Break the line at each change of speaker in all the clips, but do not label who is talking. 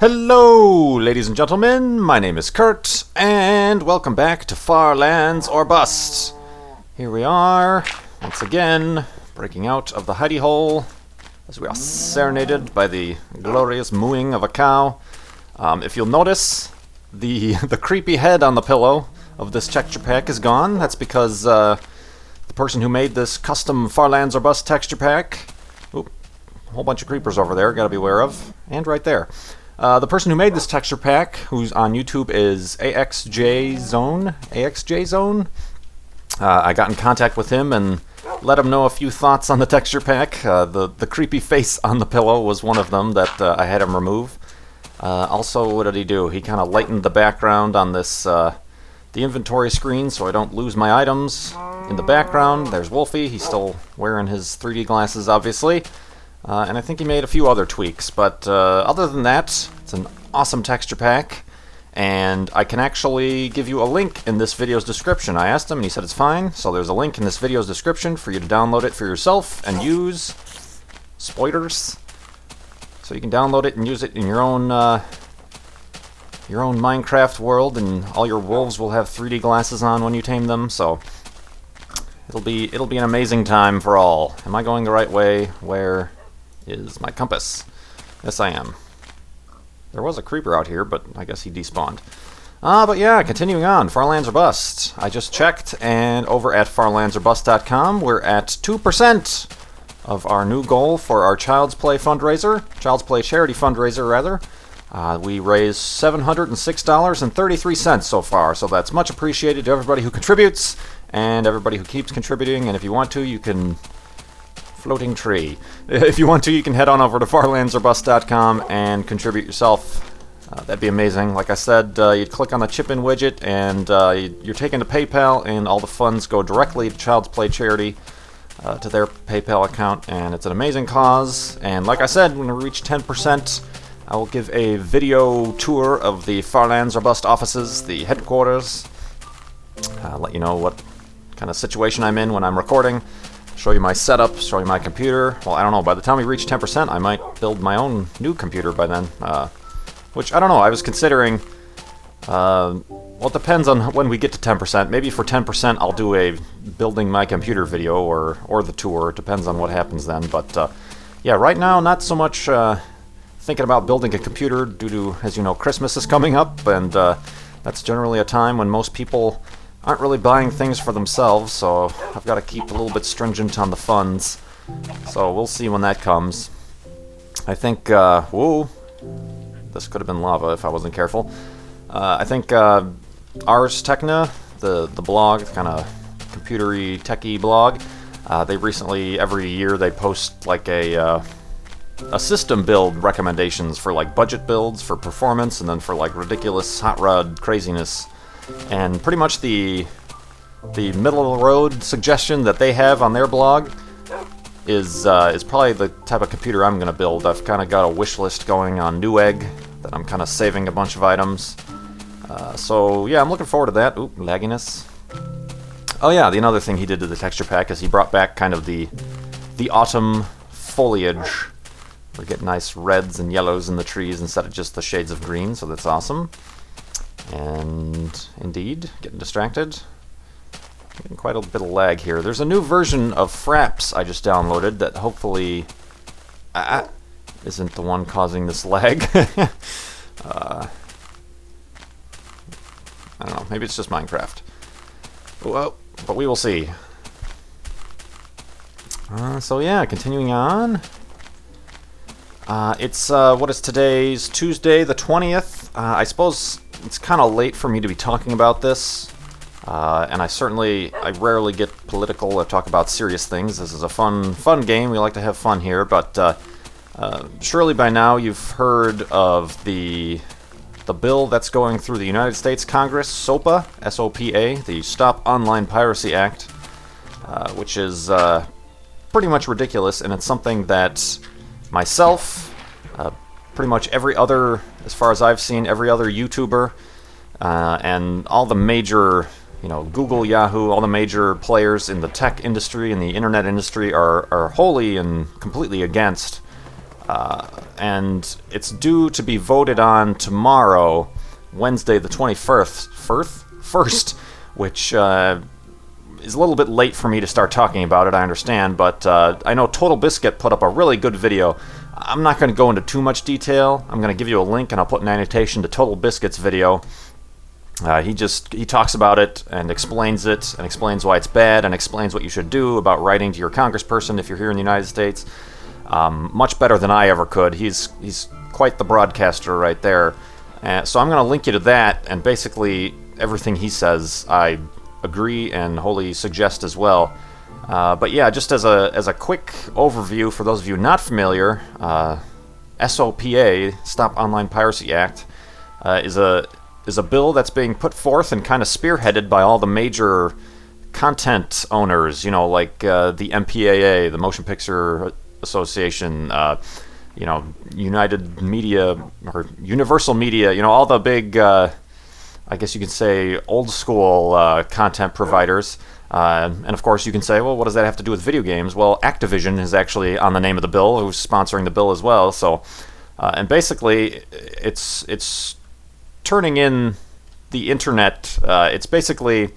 Hello, ladies and gentlemen, my name is Kurt, and welcome back to Far Lands or Bust. Here we are, once again, breaking out of the hidey hole, as we are serenaded by the glorious mooing of a cow. If you'll notice, the creepy head on the pillow of this texture pack is gone. That's because the person who made this custom Far Lands or Bust texture pack, a whole bunch of creepers over there, gotta be aware of, and right there. The person who made this texture pack, who's on YouTube, is AXJZone. I got in contact with him and let him know a few thoughts on the texture pack. The creepy face on the pillow was one of them that I had him remove. Also, what did he do? He kind of lightened the background on this, the inventory screen, so I don't lose my items. In the background, there's Wolfie. He's still wearing his 3D glasses, obviously. And I think he made a few other tweaks, but other than that, it's an awesome texture pack, and I can actually give you a link in this video's description. I asked him, and he said it's fine, so there's a link in this video's description for you to download it for yourself and use. Spoilers. So you can download it and use it in your own Minecraft world, and all your wolves will have 3D glasses on when you tame them, so it'll be an amazing time for all. Am I going the right way? Where is my compass? Yes, I am. There was a creeper out here, but I guess he despawned. But yeah, continuing on, Far Lands or Bust. I just checked, and over at farlandsorbust.com, we're at 2% of our new goal for our Child's Play fundraiser, Child's Play charity fundraiser, rather. We raised $706.33 so far, so that's much appreciated to everybody who contributes, and everybody who keeps contributing, and if you want to, you can... Floating tree. If you want to, you can head on over to farlandsorbust.com and contribute yourself. That'd be amazing. Like I said, you'd click on the chip-in widget, and you're taken to PayPal, and all the funds go directly to Child's Play charity, to their PayPal account, and it's an amazing cause. And like I said, when we reach 10%, I will give a video tour of the Far Lands or Bust offices, the headquarters, let you know what kind of situation I'm in when I'm recording. Show you my setup, show you my computer. Well, I don't know, by the time we reach 10%, I might build my own new computer by then. Which, I don't know, I was considering... well, it depends on when we get to 10%. Maybe for 10% I'll do a building my computer video or the tour. It depends on what happens then. But, yeah, right now, not so much thinking about building a computer due to, as you know, Christmas is coming up. And that's generally a time when most people... aren't really buying things for themselves, so I've got to keep a little bit stringent on the funds. So we'll see when that comes. I think, whoa, this could have been lava if I wasn't careful. I think Ars Techna, the blog, kind of computery, techie blog, they recently, every year, they post like a system build recommendations for like budget builds, for performance, and then for like ridiculous hot rod craziness. And pretty much the middle of the road suggestion that they have on their blog is probably the type of computer I'm going to build. I've kind of got a wish list going on Newegg that I'm kind of saving a bunch of items. So yeah, I'm looking forward to that. Ooh, lagginess. Oh yeah, the another thing he did to the texture pack is he brought back kind of the autumn foliage. We get nice reds and yellows in the trees instead of just the shades of green, so that's awesome. And indeed, getting distracted. Getting quite a bit of lag here. There's a new version of Fraps I just downloaded that hopefully isn't the one causing this lag. I don't know, maybe it's just Minecraft. Well, but we will see. So yeah, continuing on. It's, what is today's? Tuesday the 20th. I suppose it's kind of late for me to be talking about this, and I rarely get political or talk about serious things. This is a fun game. We like to have fun here, but surely by now you've heard of the bill that's going through the United States Congress, SOPA, S-O-P-A, the Stop Online Piracy Act, which is pretty much ridiculous, and it's something that myself, pretty much every other, as far as I've seen, every other YouTuber, and all the major, Google, Yahoo, all the major players in the tech industry and the internet industry are wholly and completely against. and it's due to be voted on tomorrow, Wednesday the 21st, which is a little bit late for me to start talking about it, I understand, but I know Total Biscuit put up a really good video. I'm not going to go into too much detail. I'm going to give you a link, and I'll put an annotation to Total Biscuit's video. He talks about it and explains why it's bad, and explains what you should do about writing to your congressperson if you're here in the United States. Much better than I ever could. He's quite the broadcaster right there. So I'm going to link you to that, and basically everything he says I agree and wholly suggest as well. But yeah, just as a quick overview for those of you not familiar, SOPA, Stop Online Piracy Act, is a bill that's being put forth and kind of spearheaded by all the major content owners, like the MPAA, the Motion Picture Association, United Media or Universal Media, all the big, I guess you could say, old school content providers. And of course you can say, well, what does that have to do with video games? Well, Activision is actually on the name of the bill, who's sponsoring the bill as well. So, and basically it's turning in the internet. It's basically,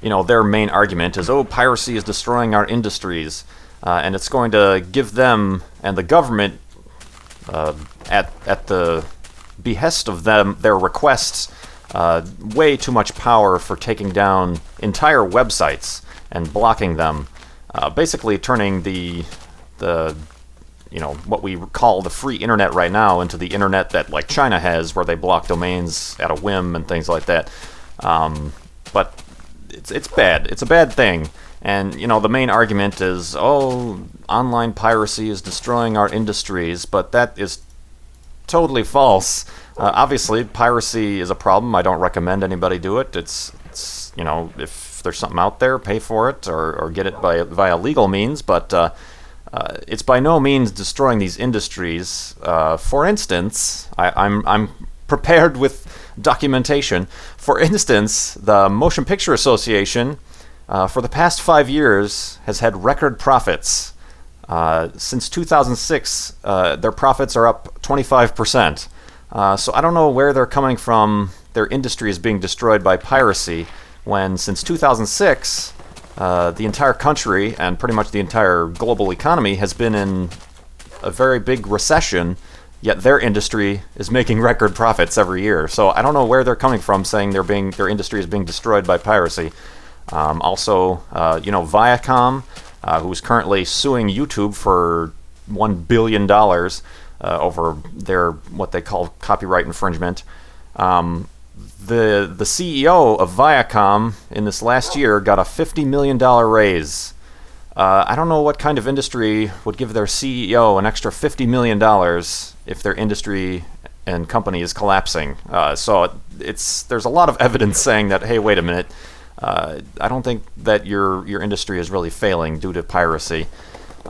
their main argument is, piracy is destroying our industries. And it's going to give them and the government, at the behest of their requests, way too much power for taking down entire websites and blocking them. Basically turning the what we call the free internet right now into the internet that like China has, where they block domains at a whim and things like that. But it's bad. It's a bad thing. And, the main argument is, online piracy is destroying our industries, but that is totally false. Obviously, piracy is a problem. I don't recommend anybody do it. It's if there's something out there, pay for it or get it via legal means, but it's by no means destroying these industries. For instance, I'm prepared with documentation. For instance, the Motion Picture Association, for the past 5 years, has had record profits. Since 2006, their profits are up 25%. So I don't know where they're coming from. Their industry is being destroyed by piracy, when since 2006, the entire country and pretty much the entire global economy has been in a very big recession, yet their industry is making record profits every year. So I don't know where they're coming from saying their industry is being destroyed by piracy. Also, Viacom, who's currently suing YouTube for $1 billion over their what they call copyright infringement. The CEO of Viacom in this last year got a $50 million raise. I don't know what kind of industry would give their CEO an extra $50 million if their industry and company is collapsing. So there's a lot of evidence saying that, hey, wait a minute, I don't think that your industry is really failing due to piracy.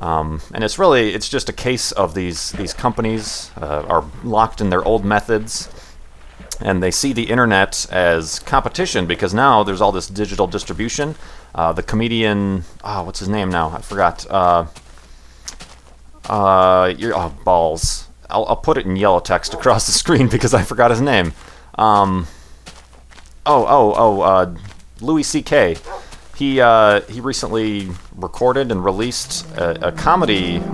And it's just a case of these companies are locked in their old methods, and they see the internet as competition because now there's all this digital distribution. The comedian, what's his name now? I forgot. Balls. I'll put it in yellow text across the screen because I forgot his name. Louis C.K. He recently recorded and released a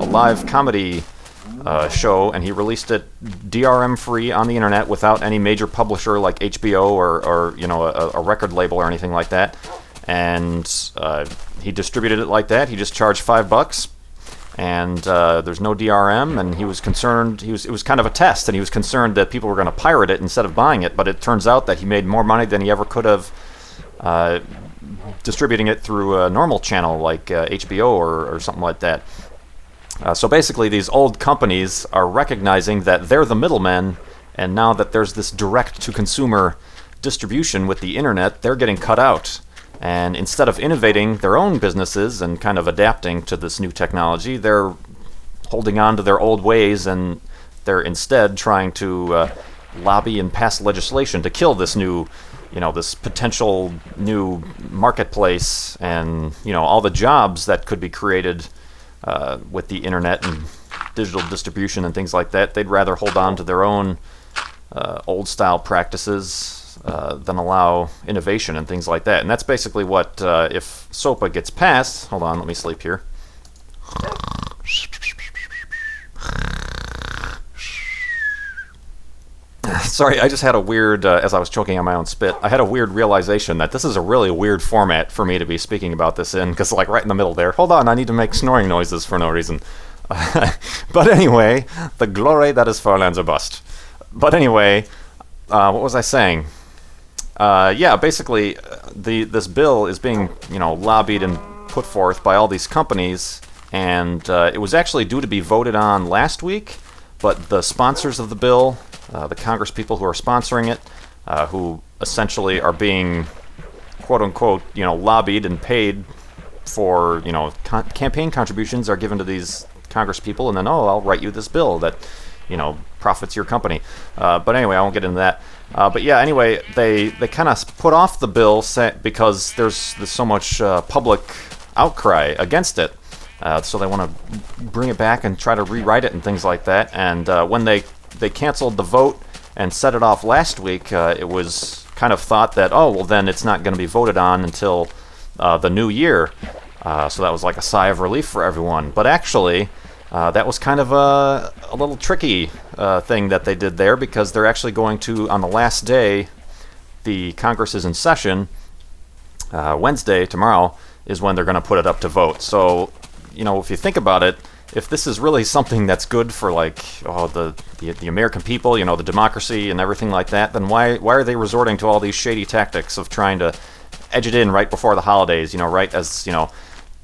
live comedy show, and he released it DRM free on the internet without any major publisher like HBO or a record label or anything like that. And he distributed it like that. He just charged $5, and there's no DRM. And he was concerned. It was kind of a test, and he was concerned that people were going to pirate it instead of buying it. But it turns out that he made more money than he ever could have distributing it through a normal channel like HBO or something like that. So basically, these old companies are recognizing that they're the middlemen, and now that there's this direct-to-consumer distribution with the internet, they're getting cut out. And instead of innovating their own businesses and kind of adapting to this new technology, they're holding on to their old ways, and they're instead trying to lobby and pass legislation to kill this new, this potential new marketplace, and all the jobs that could be created with the internet and digital distribution and things like that. They'd rather hold on to their own old-style practices than allow innovation and things like that. And that's basically what, if SOPA gets passed... Hold on, let me sleep here. Sorry, I just had a weird, as I was choking on my own spit, I had a weird realization that this is a really weird format for me to be speaking about this in, because like right in the middle there, hold on, I need to make snoring noises for no reason. But anyway, the glory that is Farlands bust. But anyway, what was I saying? Yeah, basically, this bill is being, lobbied and put forth by all these companies, and it was actually due to be voted on last week, but the sponsors of the bill, the Congress people who are sponsoring it, who essentially are being, quote-unquote, lobbied and paid for, campaign contributions are given to these Congress people, and then, I'll write you this bill that, profits your company. But anyway, I won't get into that. But yeah, anyway, they kind of put off the bill because there's so much public outcry against it. So they want to bring it back and try to rewrite it and things like that. And when they canceled the vote and set it off last week, it was kind of thought that, then it's not going to be voted on until the new year. So that was like a sigh of relief for everyone. But actually, that was kind of a little tricky thing that they did there, because they're actually going to, on the last day, the Congress is in session, Wednesday, tomorrow, is when they're going to put it up to vote. So, if you think about it, if this is really something that's good for the American people, the democracy and everything like that, then why are they resorting to all these shady tactics of trying to edge it in right before the holidays, right as,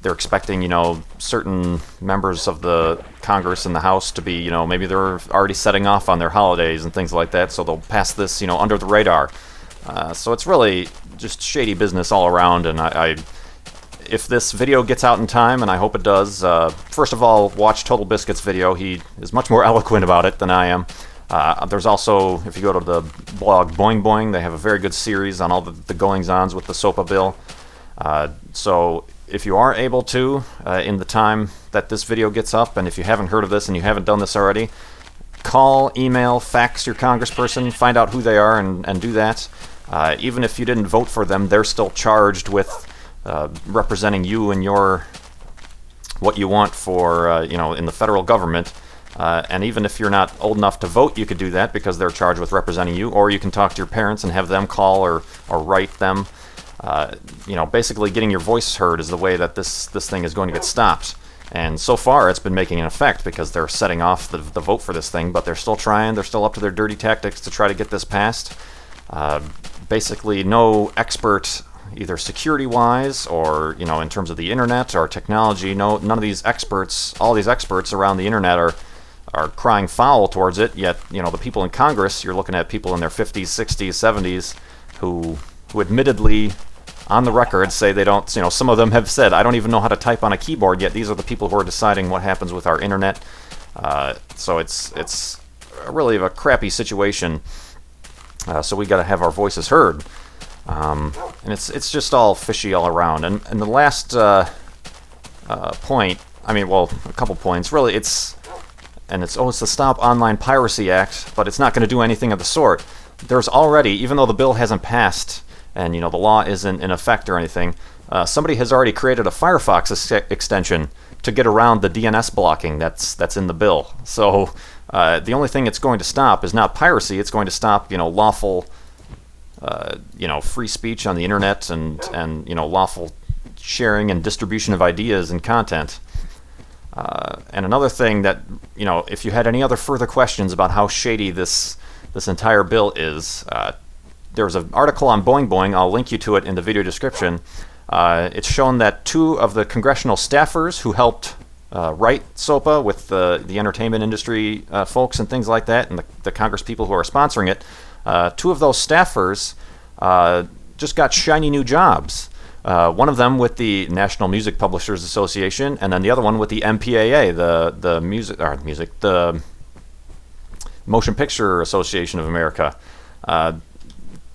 they're expecting, certain members of the Congress and the House to be, maybe they're already setting off on their holidays and things like that, so they'll pass this, under the radar. So it's really just shady business all around, and if this video gets out in time, and I hope it does, first of all, watch Total Biscuit's video. He is much more eloquent about it than I am. There's also, if you go to the blog Boing Boing, they have a very good series on all the goings-ons with the SOPA bill. So if you are able to, in the time that this video gets up, and if you haven't heard of this and you haven't done this already, call, email, fax your congressperson, find out who they are, and do that. Even if you didn't vote for them, they're still charged with representing you and what you want for, in the federal government. And even if you're not old enough to vote, you could do that because they're charged with representing you, or you can talk to your parents and have them call or write them. Basically getting your voice heard is the way that this thing is going to get stopped. And so far, it's been making an effect because they're setting off the vote for this thing, but they're still trying. They're still up to their dirty tactics to try to get this passed. Basically, no expert, either security-wise or, in terms of the internet or technology, none of these experts, all these experts around the internet are crying foul towards it, yet, the people in Congress, you're looking at people in their 50s, 60s, 70s who admittedly, on the record, say they don't, some of them have said, I don't even know how to type on a keyboard, yet these are the people who are deciding what happens with our internet. So it's really a crappy situation. So we got to have our voices heard. And it's just all fishy all around. And the last point, a couple points, really, it's the Stop Online Piracy Act, but it's not going to do anything of the sort. There's already, even though the bill hasn't passed, and the law isn't in effect or anything, somebody has already created a Firefox extension to get around the DNS blocking that's in the bill. So the only thing it's going to stop is not piracy. It's going to stop lawful free speech on the internet and lawful sharing and distribution of ideas and content. And another thing that if you had any other further questions about how shady this entire bill is. There's an article on Boing Boing. I'll link you to it in the video description. It's shown that 2 of the congressional staffers who helped write SOPA with the entertainment industry folks and things like that, and the Congress people who are sponsoring it, 2 of those staffers just got shiny new jobs. One of them with the National Music Publishers Association, and then the other one with the MPAA, the Motion Picture Association of America.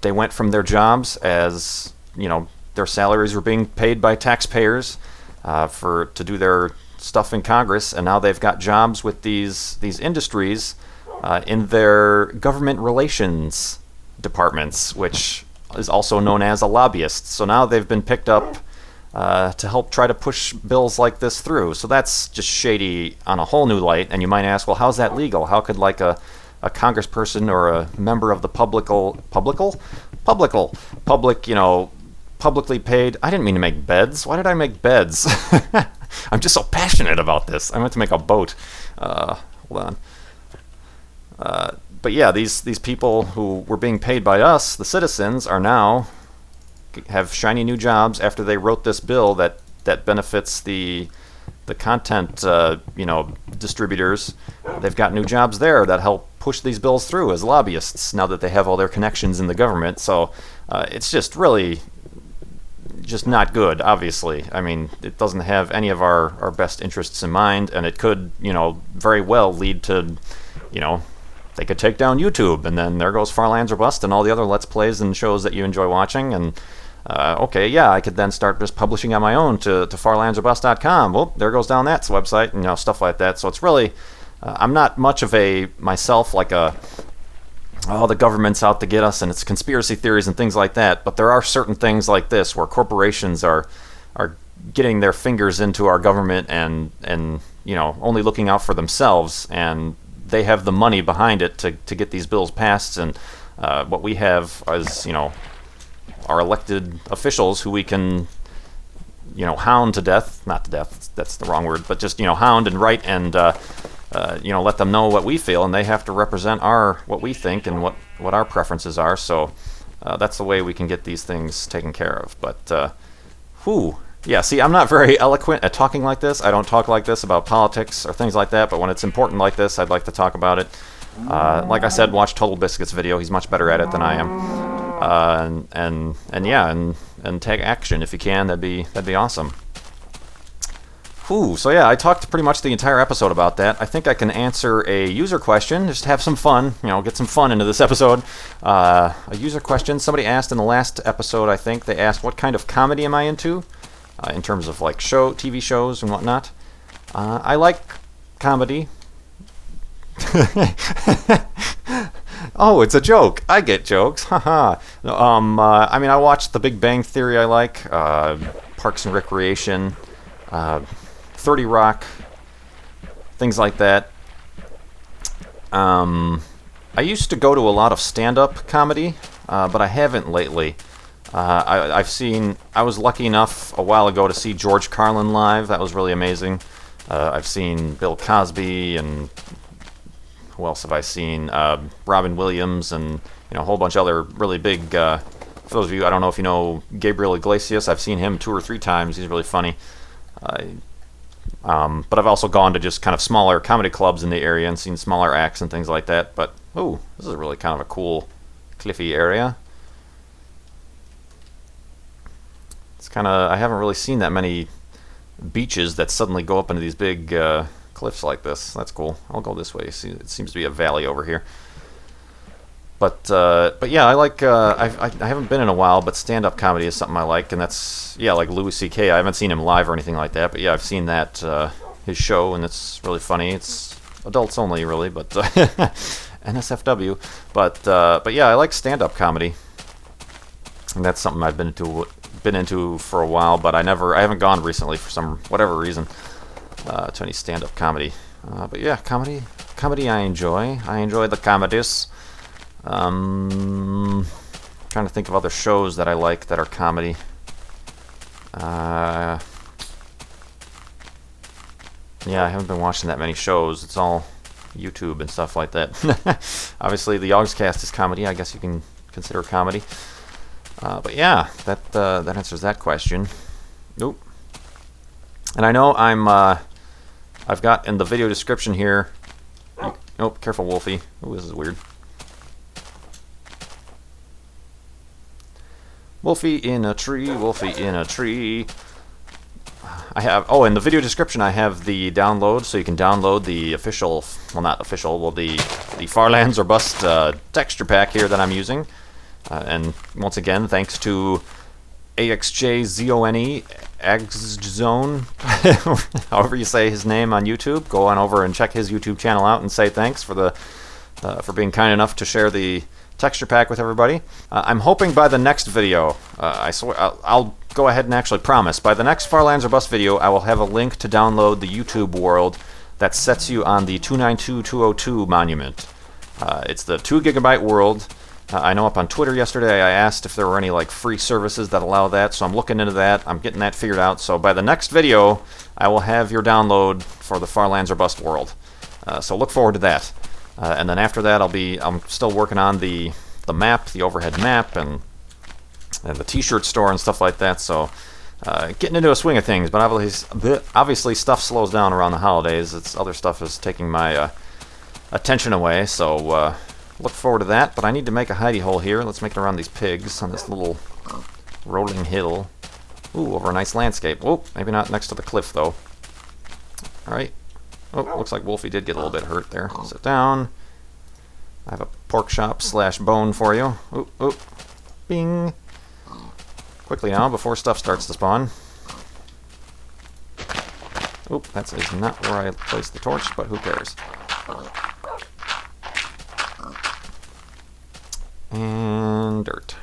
They went from their jobs as, their salaries were being paid by taxpayers to do their stuff in Congress, and now they've got jobs with these industries in their government relations departments, which is also known as a lobbyist. So now they've been picked up to help try to push bills like this through. So that's just shady on a whole new light. And you might ask, well, how's that legal? How could like a congressperson or a member of the public, publicly paid? I didn't mean to make beds. Why did I make beds? I'm just so passionate about this. I meant to make a boat. Hold on. But yeah, these people who were being paid by us, the citizens, are now have shiny new jobs after they wrote this bill that benefits the content distributors. They've got new jobs there that help push these bills through as lobbyists now that they have all their connections in the government. So it's just really just not good, obviously. I mean, it doesn't have any of our best interests in mind, and it could, very well lead to, they could take down YouTube, and then there goes Far Lands or Bust and all the other Let's Plays and shows that you enjoy watching, and okay, yeah, I could then start just publishing on my own to farlandsorbust.com. Well, there goes down that website, and stuff like that. So it's really, I'm not much of a, myself, like the government's out to get us, and it's conspiracy theories and things like that, but there are certain things like this where corporations are getting their fingers into our government and only looking out for themselves, and they have the money behind it to get these bills passed, and what we have is, our elected officials who we can, hound to death, not to death, that's the wrong word, but just, hound and write and, let them know what we feel, and they have to represent what we think and what our preferences are, so that's the way we can get these things taken care of. But, yeah, see, I'm not very eloquent at talking like this. I don't talk like this about politics or things like that, but when it's important like this, I'd like to talk about it. Like I said, watch Total Biscuit's video. He's much better at it than I am. And take action if you can. That'd be awesome. So yeah, I talked pretty much the entire episode about that. I think I can answer a user question, just have some fun, get some fun into this episode. A user question, somebody asked in the last episode, I think, they asked, what kind of comedy am I into? In terms of like TV shows and whatnot. I like comedy. Oh, it's a joke. I get jokes. Haha. I watched The Big Bang Theory. I like Parks and Recreation, 30 Rock, things like that. I used to go to a lot of stand-up comedy, but I haven't lately. I was lucky enough a while ago to see George Carlin live. That was really amazing. I've seen Bill Cosby, and who else have I seen? Robin Williams, and a whole bunch of other really big. For those of you, I don't know if you know Gabriel Iglesias. I've seen him 2 or 3 times. He's really funny. But I've also gone to just kind of smaller comedy clubs in the area and seen smaller acts and things like that. But this is really kind of a cool, cliffy area. I haven't really seen that many beaches that suddenly go up into these big cliffs like this. That's cool. I'll go this way. See, it seems to be a valley over here. But yeah, I like. I haven't been in a while, but stand-up comedy is something I like, and that's like Louis C.K. I haven't seen him live or anything like that, but yeah, I've seen that his show, and it's really funny. It's adults only, really, but NSFW. But yeah, I like stand-up comedy, and that's something I've been into for a while, but I haven't gone recently for whatever reason to any stand-up comedy. But yeah, comedy I enjoy. I enjoy the comedies. Trying to think of other shows that I like that are comedy. Yeah, I haven't been watching that many shows. It's all YouTube and stuff like that. Obviously, the Yogscast is comedy. I guess you can consider comedy. But yeah, that answers that question. Nope. And I know I've got in the video description here. Careful, Wolfie. This is weird. Wolfie in a tree, Wolfie in a tree. I have, in the video description I have the download, so you can download the official, well not official, well the Far Lands or Bust texture pack here that I'm using. And once again, thanks to AXJZONE Agzone, however you say his name on YouTube. Go on over and check his YouTube channel out and say thanks for being kind enough to share the texture pack with everybody. I'm hoping by the next video, I swear, I'll go ahead and actually promise, by the next Farlands or Bust video, I will have a link to download the YouTube world that sets you on the 292.202 monument. It's the 2 gigabyte world. I know up on Twitter yesterday I asked if there were any like free services that allow that, so I'm looking into that. I'm getting that figured out. So by the next video, I will have your download for the Farlands or Bust world. So look forward to that. And then after that, I'm still working on the map, the overhead map, and the T-shirt store and stuff like that. So getting into a swing of things, but obviously stuff slows down around the holidays. Other stuff is taking my attention away. So look forward to that. But I need to make a hidey hole here. Let's make it around these pigs on this little rolling hill. Ooh, over a nice landscape. Oh, maybe not next to the cliff though. All right. Oh, looks like Wolfie did get a little bit hurt there. Sit down. I have a pork chop / bone for you. Oop, oop. Bing. Quickly now, before stuff starts to spawn. Oop, that is not where I placed the torch, but who cares. And dirt.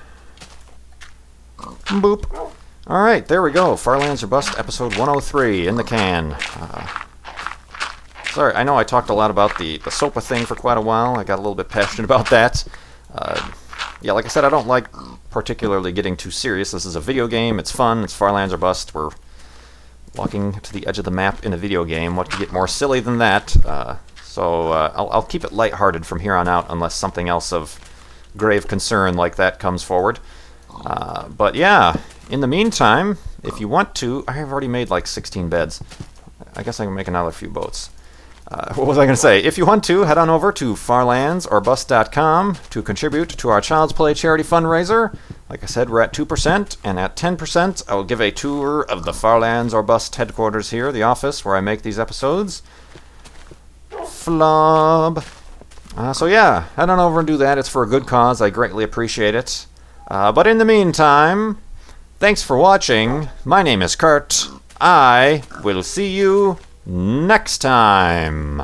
Boop. Alright, there we go. Farlands or Bust, episode 103 in the can. Sorry, I know I talked a lot about the SOPA thing for quite a while. I got a little bit passionate about that. Yeah, like I said, I don't like particularly getting too serious. This is a video game. It's fun. It's Farlands or Bust. We're walking to the edge of the map in a video game. What could get more silly than that? So I'll keep it lighthearted from here on out unless something else of grave concern like that comes forward. But yeah, in the meantime, if you want to, I have already made like 16 beds. I guess I can make another few boats. What was I going to say? If you want to, head on over to farlandsorbust.com to contribute to our Child's Play charity fundraiser. Like I said, we're at 2%, and at 10%, I will give a tour of the Farlands or Bust headquarters here, the office where I make these episodes. Flob. So yeah, head on over and do that. It's for a good cause. I greatly appreciate it. But in the meantime, thanks for watching. My name is Kurt. I will see you next time.